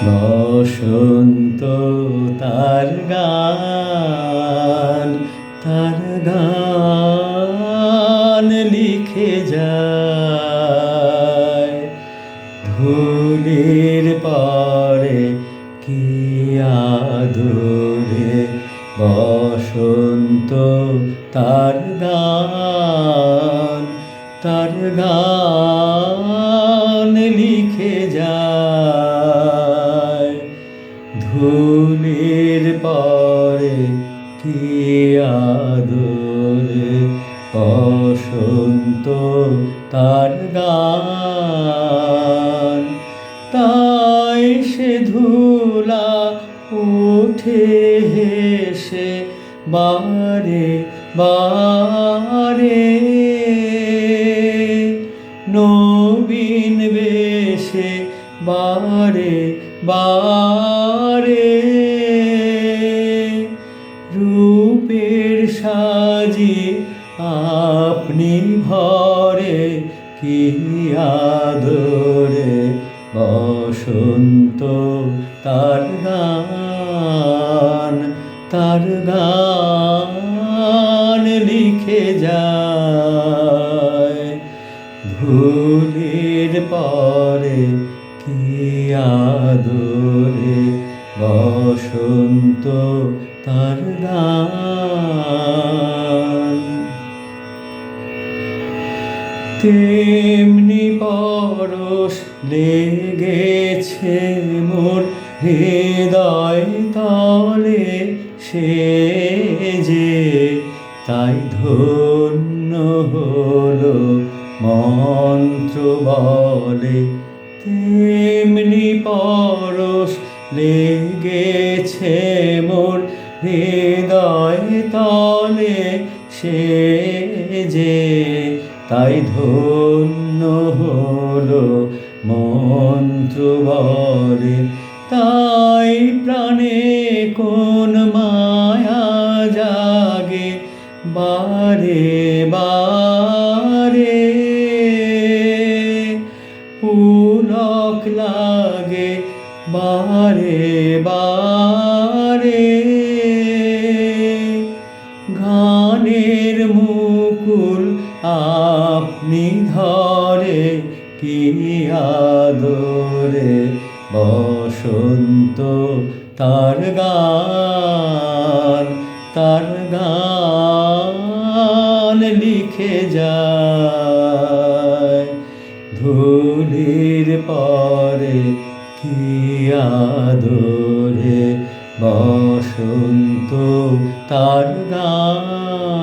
বসন্ত তার গান, তার গান লিখে যায়। ধুলির পরে কি আদরে বসন্ত তার গান, তার গান লিখে যায়। ধুলির পরে কি আদরে বসন্ত তার গান। তাই সে ধুলা উঠে হেসে বারে বারে, নবীন বেশে বারে বারে। রূপের সাজি আপনি ভরে কি আদরে বসন্ত তার গান, তার গান লিখে যায়। ধুলির পরে কি আদরে বসন্ত তার গান। তেমনি পরশ লেগেছে মোর হৃদয় তলে সে যে, তাই ধন্য হলো মন্ত্র বলে। তেমনি পরশ লেগেছে মোর হৃদয় তলে সে যে, তাই ধন্য হলো মন্ত্র বলে। তাই প্রাণে কোন মায়া জাগে বারে বারে, পুলক লাগে বারে বারে। গানের মুকুল আপনি ধরে কি আদরে বসন্ত তার গান, তার গান লিখে যায়। ধুলির পরে কি আদরে বসন্ত তার গান।